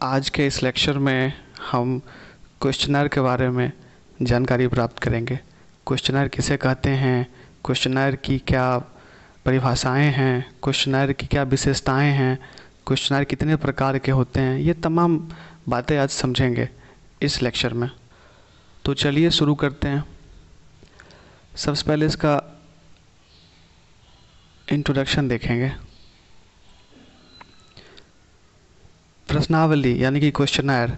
आज के इस लेक्चर में हम क्वेश्चनर के बारे में जानकारी प्राप्त करेंगे। क्वेश्चनर किसे कहते हैं, क्वेश्चनर की क्या परिभाषाएं हैं, क्वेश्चनर की क्या विशेषताएं हैं, क्वेश्चनर कितने प्रकार के होते हैं, ये तमाम बातें आज समझेंगे इस लेक्चर में। तो चलिए शुरू करते हैं। सबसे पहले इसका इंट्रोडक्शन देखेंगे। प्रश्नावली यानी कि क्वेश्चनर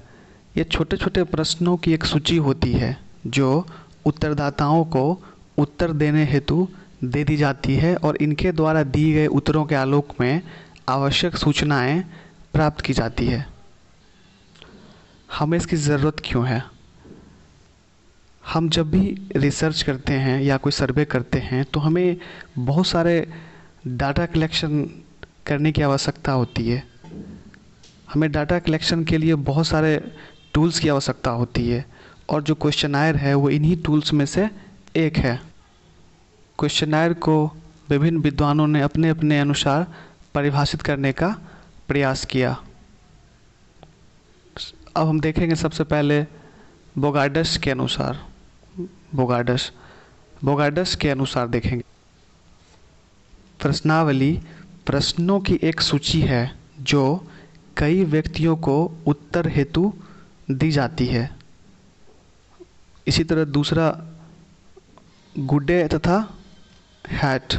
ये छोटे छोटे प्रश्नों की एक सूची होती है जो उत्तरदाताओं को उत्तर देने हेतु दे दी जाती है और इनके द्वारा दिए गए उत्तरों के आलोक में आवश्यक सूचनाएं प्राप्त की जाती है। हमें इसकी ज़रूरत क्यों है? हम जब भी रिसर्च करते हैं या कोई सर्वे करते हैं तो हमें बहुत सारे डाटा कलेक्शन करने की आवश्यकता होती है। हमें डाटा कलेक्शन के लिए बहुत सारे टूल्स की आवश्यकता होती है और जो क्वेश्चनर है वो इन्हीं टूल्स में से एक है। क्वेश्चनर को विभिन्न विद्वानों ने अपने अपने अनुसार परिभाषित करने का प्रयास किया। अब हम देखेंगे सबसे पहले बोगार्डस के अनुसार देखेंगे। प्रश्नावली प्रश्नों की एक सूची है जो कई व्यक्तियों को उत्तर हेतु दी जाती है। इसी तरह दूसरा गुड्डे तथा हैट।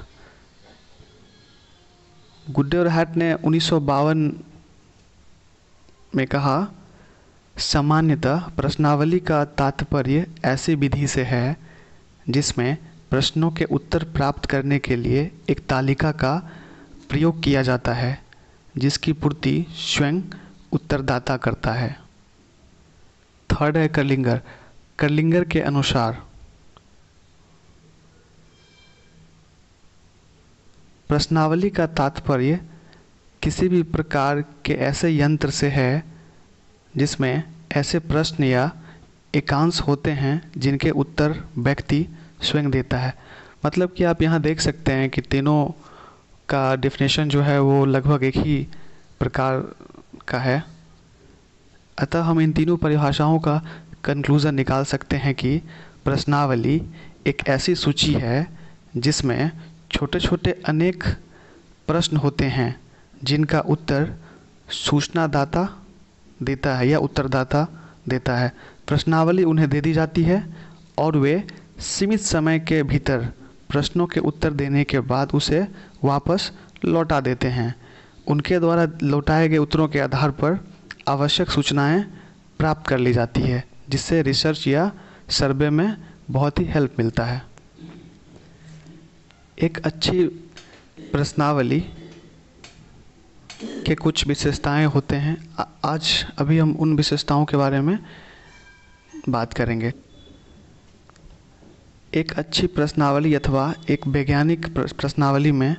गुड्डे और हैट ने 1952 में कहा, सामान्यतः प्रश्नावली का तात्पर्य ऐसी विधि से है जिसमें प्रश्नों के उत्तर प्राप्त करने के लिए एक तालिका का प्रयोग किया जाता है जिसकी पूर्ति स्वयं उत्तरदाता करता है। थर्ड है कर्लिंगर के अनुसार प्रश्नावली का तात्पर्य किसी भी प्रकार के ऐसे यंत्र से है जिसमें ऐसे प्रश्न या एकांश होते हैं जिनके उत्तर व्यक्ति स्वयं देता है। मतलब कि आप यहाँ देख सकते हैं कि तीनों का डेफिनेशन जो है वो लगभग एक ही प्रकार का है। अतः हम इन तीनों परिभाषाओं का कंक्लूज़न निकाल सकते हैं कि प्रश्नावली एक ऐसी सूची है जिसमें छोटे छोटे अनेक प्रश्न होते हैं जिनका उत्तर सूचनादाता देता है या उत्तरदाता देता है। प्रश्नावली उन्हें दे दी जाती है और वे सीमित समय के भीतर प्रश्नों के उत्तर देने के बाद उसे वापस लौटा देते हैं। उनके द्वारा लौटाए गए उत्तरों के आधार पर आवश्यक सूचनाएं प्राप्त कर ली जाती है जिससे रिसर्च या सर्वे में बहुत ही हेल्प मिलता है। एक अच्छी प्रश्नावली के कुछ विशेषताएं होते हैं। आज अभी हम उन विशेषताओं के बारे में बात करेंगे। एक अच्छी प्रश्नावली अथवा एक वैज्ञानिक प्रश्नावली में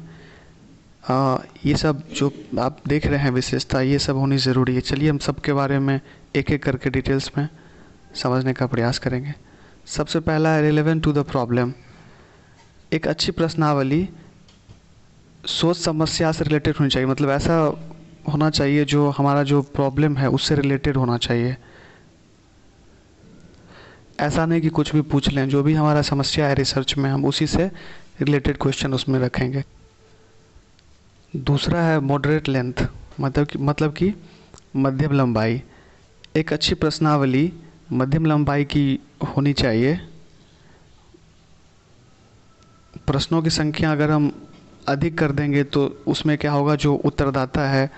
ये सब जो आप देख रहे हैं विशेषता, ये सब होनी ज़रूरी है। चलिए हम सब के बारे में एक एक करके डिटेल्स में समझने का प्रयास करेंगे। सबसे पहला है रिलेवेंट टू द प्रॉब्लम। एक अच्छी प्रश्नावली सोच समस्या से रिलेटेड होनी चाहिए। मतलब ऐसा होना चाहिए जो हमारा जो प्रॉब्लम है उससे रिलेटेड होना चाहिए। ऐसा नहीं कि कुछ भी पूछ लें। जो भी हमारा समस्या है रिसर्च में हम उसी से रिलेटेड क्वेश्चन उसमें रखेंगे। दूसरा है मॉडरेट लेंथ, मतलब कि मध्यम लंबाई। एक अच्छी प्रश्नावली मध्यम लंबाई की होनी चाहिए। प्रश्नों की संख्या अगर हम अधिक कर देंगे तो उसमें क्या होगा, जो उत्तरदाता है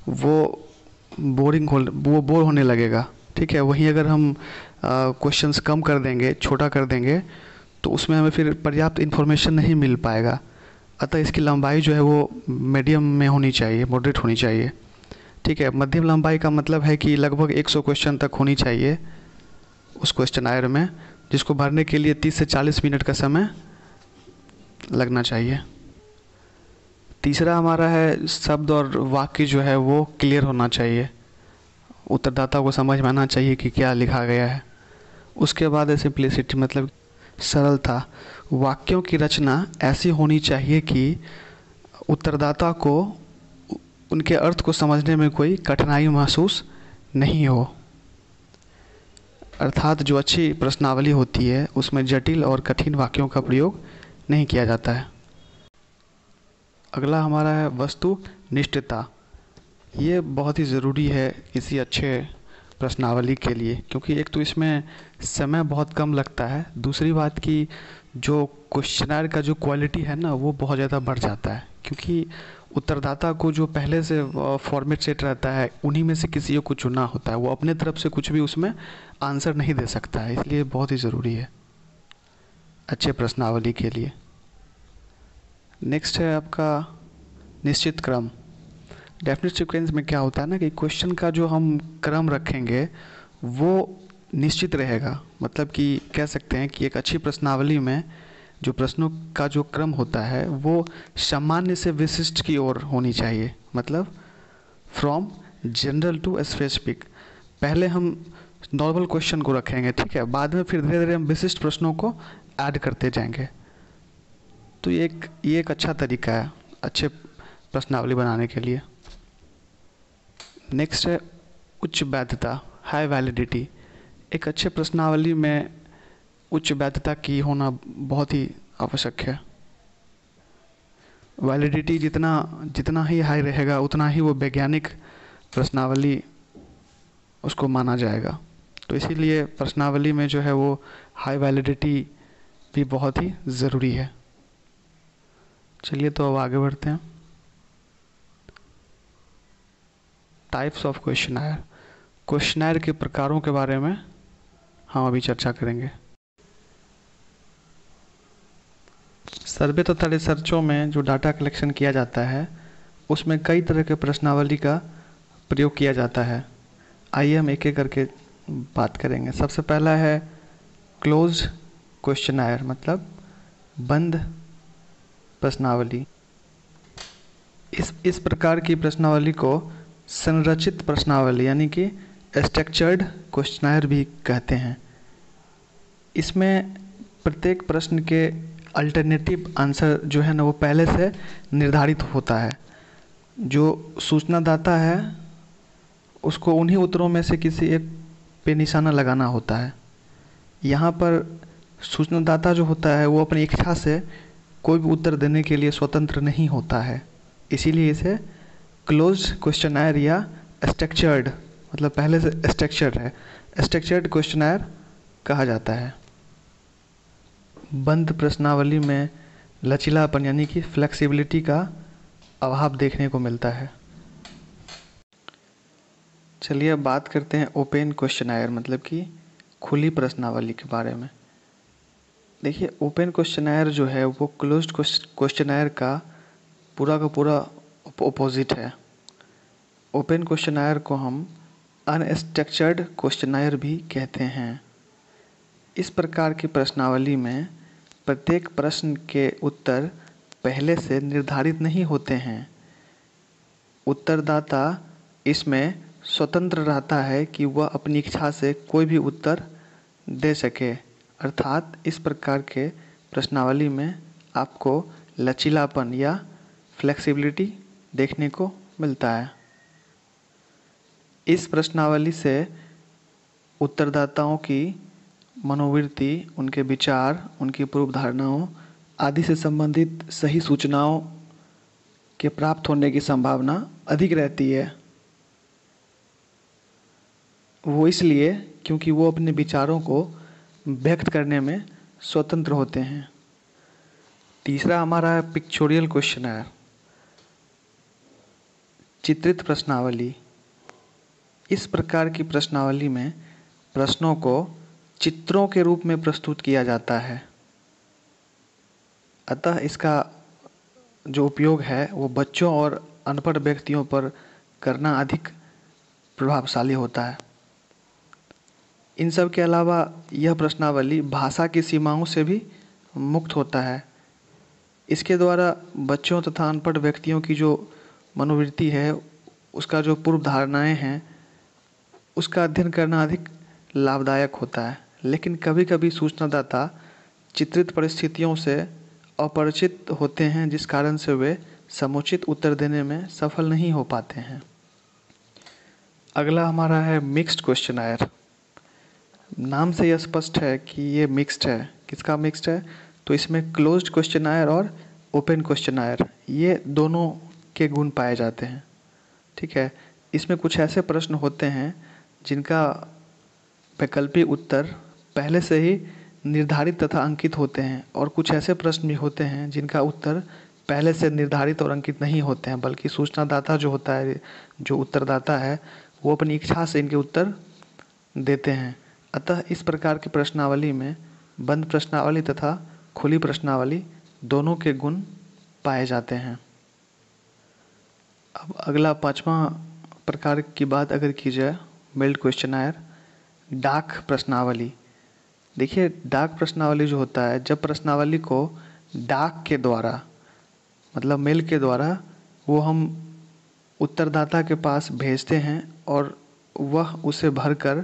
वो बोर होने लगेगा। ठीक है। वहीं अगर हम क्वेश्चंस कम कर देंगे, छोटा कर देंगे, तो उसमें हमें फिर पर्याप्त इन्फॉर्मेशन नहीं मिल पाएगा। अतः इसकी लंबाई जो है वो मीडियम में होनी चाहिए, मॉडरेट होनी चाहिए। ठीक है। मध्यम लंबाई का मतलब है कि लगभग 100 क्वेश्चन तक होनी चाहिए उस क्वेश्चनर में, जिसको भरने के लिए 30 से 40 मिनट का समय लगना चाहिए। तीसरा हमारा है शब्द और वाक्य जो है वो क्लियर होना चाहिए। उत्तरदाता को समझ में आना चाहिए कि क्या लिखा गया है। उसके बाद है सिंप्लिसिटी, मतलब सरलता। वाक्यों की रचना ऐसी होनी चाहिए कि उत्तरदाता को उनके अर्थ को समझने में कोई कठिनाई महसूस नहीं हो। अर्थात जो अच्छी प्रश्नावली होती है उसमें जटिल और कठिन वाक्यों का प्रयोग नहीं किया जाता है। अगला हमारा है वस्तुनिष्ठता। ये बहुत ही ज़रूरी है किसी अच्छे प्रश्नावली के लिए, क्योंकि एक तो इसमें समय बहुत कम लगता है, दूसरी बात कि जो क्वेश्चनर का जो क्वालिटी है ना वो बहुत ज़्यादा बढ़ जाता है, क्योंकि उत्तरदाता को जो पहले से फॉर्मेट सेट रहता है उन्हीं में से किसी को चुनना होता है, वो अपने तरफ से कुछ भी उसमें आंसर नहीं दे सकता है, इसलिए बहुत ही ज़रूरी है अच्छे प्रश्नावली के लिए। नेक्स्ट है आपका निश्चित क्रम। डेफिनेट सीक्वेंस में क्या होता है ना कि क्वेश्चन का जो हम क्रम रखेंगे वो निश्चित रहेगा, मतलब कि कह सकते हैं कि एक अच्छी प्रश्नावली में जो प्रश्नों का जो क्रम होता है वो सामान्य से विशिष्ट की ओर होनी चाहिए, मतलब फ्रॉम जनरल टू स्पेसिफिक। पहले हम नॉर्मल क्वेश्चन को रखेंगे, ठीक है, बाद में फिर धीरे धीरे हम विशिष्ट प्रश्नों को ऐड करते जाएंगे। तो ये एक अच्छा तरीका है अच्छे प्रश्नावली बनाने के लिए। नेक्स्ट है उच्च वैधता, हाई वैलिडिटी। एक अच्छे प्रश्नावली में उच्च वैधता की होना बहुत ही आवश्यक है। वैलिडिटी जितना ही हाई रहेगा उतना ही वो वैज्ञानिक प्रश्नावली उसको माना जाएगा। तो इसीलिए प्रश्नावली में जो है वो हाई वैलिडिटी भी बहुत ही ज़रूरी है। चलिए तो अब आगे बढ़ते हैं। टाइप्स ऑफ क्वेश्चनर, क्वेश्चनर के प्रकारों के बारे में हम अभी चर्चा करेंगे। सर्वे तथा रिसर्चों में जो डाटा कलेक्शन किया जाता है उसमें कई तरह के प्रश्नावली का प्रयोग किया जाता है। आइए हम एक एक करके बात करेंगे। सबसे पहला है क्लोज क्वेश्चनर, मतलब बंद प्रश्नावली। इस प्रकार की प्रश्नावली को संरचित प्रश्नावली यानी कि स्ट्रक्चर्ड क्वेश्चनर भी कहते हैं। इसमें प्रत्येक प्रश्न के अल्टरनेटिव आंसर जो है ना वो पहले से निर्धारित होता है। जो सूचनादाता है उसको उन्हीं उत्तरों में से किसी एक पे निशाना लगाना होता है। यहाँ पर सूचनादाता जो होता है वो अपनी इच्छा से कोई भी उत्तर देने के लिए स्वतंत्र नहीं होता है, इसीलिए इसे क्लोज क्वेश्चनर या स्ट्रक्चर्ड, मतलब पहले से स्ट्रक्चर्ड है, स्ट्रक्चर्ड क्वेश्चनर कहा जाता है। बंद प्रश्नावली में लचीलापन यानी कि फ्लेक्सिबिलिटी का अभाव देखने को मिलता है। चलिए अब बात करते हैं ओपन क्वेश्चनर, मतलब कि खुली प्रश्नावली के बारे में। देखिए ओपन क्वेश्चनर जो है वो क्लोज्ड क्वेश्चनर का पूरा अपोजिट है। ओपन क्वेश्चनर को हम अनस्ट्रक्चर्ड क्वेश्चनर भी कहते हैं। इस प्रकार की प्रश्नावली में प्रत्येक प्रश्न के उत्तर पहले से निर्धारित नहीं होते हैं। उत्तरदाता इसमें स्वतंत्र रहता है कि वह अपनी इच्छा से कोई भी उत्तर दे सके, अर्थात इस प्रकार के प्रश्नावली में आपको लचीलापन या फ्लेक्सिबिलिटी देखने को मिलता है। इस प्रश्नावली से उत्तरदाताओं की मनोवृत्ति, उनके विचार, उनकी पूर्व धारणाओं आदि से संबंधित सही सूचनाओं के प्राप्त होने की संभावना अधिक रहती है। वो इसलिए क्योंकि वो अपने विचारों को व्यक्त करने में स्वतंत्र होते हैं। तीसरा हमारा है पिक्चोरियल क्वेश्चनर, चित्रित प्रश्नावली। इस प्रकार की प्रश्नावली में प्रश्नों को चित्रों के रूप में प्रस्तुत किया जाता है, अतः इसका जो उपयोग है वो बच्चों और अनपढ़ व्यक्तियों पर करना अधिक प्रभावशाली होता है। इन सब के अलावा यह प्रश्नावली भाषा की सीमाओं से भी मुक्त होता है। इसके द्वारा बच्चों तथा अनपढ़ व्यक्तियों की जो मनोवृत्ति है, उसका जो पूर्व धारणाएं हैं, उसका अध्ययन करना अधिक लाभदायक होता है। लेकिन कभी कभी सूचनादाता चित्रित परिस्थितियों से अपरिचित होते हैं, जिस कारण से वे समुचित उत्तर देने में सफल नहीं हो पाते हैं। अगला हमारा है मिक्स्ड क्वेश्चनायर। नाम से यह स्पष्ट है कि ये मिक्स्ड है। किसका मिक्स्ड है? तो इसमें क्लोज्ड क्वेश्चनायर और ओपन क्वेश्चनायर ये दोनों के गुण पाए जाते हैं। ठीक है। इसमें कुछ ऐसे प्रश्न होते हैं जिनका वैकल्पिक उत्तर पहले से ही निर्धारित तथा अंकित होते हैं, और कुछ ऐसे प्रश्न भी होते हैं जिनका उत्तर पहले से निर्धारित और अंकित नहीं होते हैं, बल्कि सूचनादाता जो होता है, जो उत्तरदाता है, वो अपनी इच्छा से इनके उत्तर देते हैं। अतः इस प्रकार की प्रश्नावली में बंद प्रश्नावली तथा खुली प्रश्नावली दोनों के गुण पाए जाते हैं। अब अगला 5वां प्रकार की बात अगर की जाए, मेल्ड क्वेश्चनायर, डाक प्रश्नावली। देखिए, डाक प्रश्नावली जो होता है, जब प्रश्नावली को डाक के द्वारा मतलब मेल के द्वारा वो हम उत्तरदाता के पास भेजते हैं और वह उसे भरकर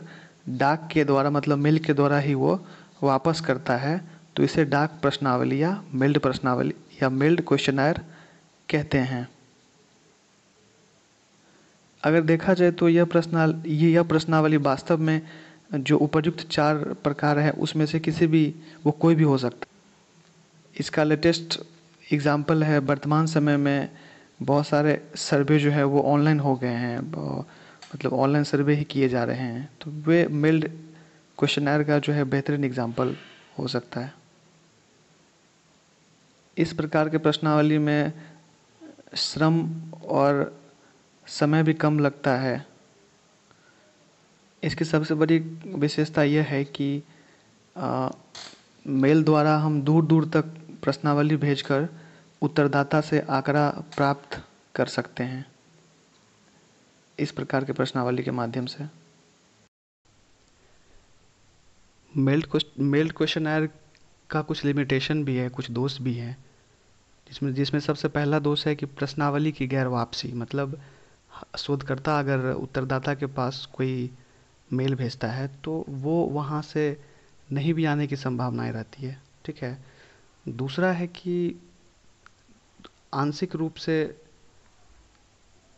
डाक के द्वारा मतलब मेल के द्वारा ही वो वापस करता है, तो इसे डाक प्रश्नावली या मेल्ड प्रश्नावली या मेल्ड क्वेश्चनायर कहते हैं। अगर देखा जाए तो यह प्रश्नावली वास्तव में जो उपयुक्त 4 प्रकार है उसमें से किसी भी वो कोई भी हो सकता है। इसका लेटेस्ट एग्जाम्पल है, वर्तमान समय में बहुत सारे सर्वे जो है वो ऑनलाइन हो गए हैं, मतलब ऑनलाइन सर्वे ही किए जा रहे हैं, तो वे मेल्ड क्वेश्चनर का जो है बेहतरीन एग्जाम्पल हो सकता है। इस प्रकार के प्रश्नावली में श्रम और समय भी कम लगता है। इसकी सबसे बड़ी विशेषता यह है कि मेल द्वारा हम दूर दूर तक प्रश्नावली भेजकर उत्तरदाता से आंकड़ा प्राप्त कर सकते हैं इस प्रकार के प्रश्नावली के माध्यम से। मेल्ड क्वेश्चनर का कुछ लिमिटेशन भी है, कुछ दोष भी हैं, जिसमें सबसे पहला दोष है कि प्रश्नावली की गैर वापसी। मतलब शोधकर्ता अगर उत्तरदाता के पास कोई मेल भेजता है तो वो वहाँ से नहीं भी आने की संभावनाएं रहती है। ठीक है। दूसरा है कि आंशिक रूप से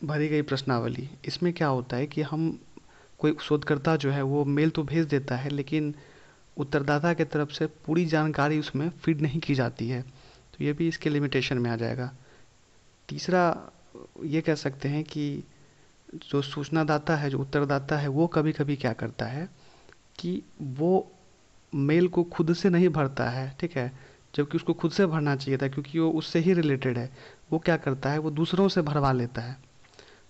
भरी गई प्रश्नावली, इसमें क्या होता है कि हम कोई शोधकर्ता जो है वो मेल तो भेज देता है, लेकिन उत्तरदाता की तरफ से पूरी जानकारी उसमें फीड नहीं की जाती है, तो ये भी इसके लिमिटेशन में आ जाएगा। तीसरा ये कह सकते हैं कि जो सूचनादाता है, जो उत्तरदाता है, वो कभी कभी क्या करता है कि वो मेल को खुद से नहीं भरता है। ठीक है। जबकि उसको खुद से भरना चाहिए था, क्योंकि वो उससे ही रिलेटेड है। वो क्या करता है, वो दूसरों से भरवा लेता है,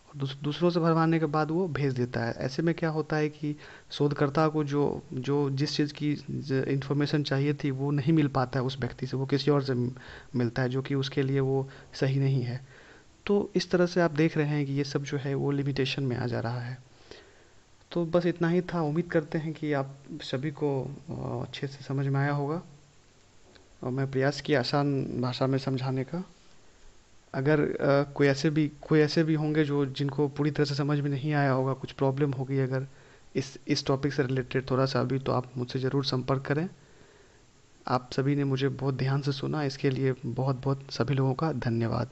और दूसरों से भरवाने के बाद वो भेज देता है। ऐसे में क्या होता है कि शोधकर्ता को जो जो जिस चीज़ की इंफॉर्मेशन चाहिए थी वो नहीं मिल पाता है उस व्यक्ति से, वो किसी और से मिलता है, जो कि उसके लिए वो सही नहीं है। तो इस तरह से आप देख रहे हैं कि ये सब जो है वो लिमिटेशन में आ जा रहा है। तो बस इतना ही था। उम्मीद करते हैं कि आप सभी को अच्छे से समझ में आया होगा, और मैं प्रयास किया आसान भाषा में समझाने का। अगर कोई ऐसे भी होंगे जो जिनको पूरी तरह से समझ में नहीं आया होगा, कुछ प्रॉब्लम होगी अगर इस टॉपिक से रिलेटेड थोड़ा सा भी, तो आप मुझसे ज़रूर संपर्क करें। आप सभी ने मुझे बहुत ध्यान से सुना, इसके लिए बहुत बहुत सभी लोगों का धन्यवाद।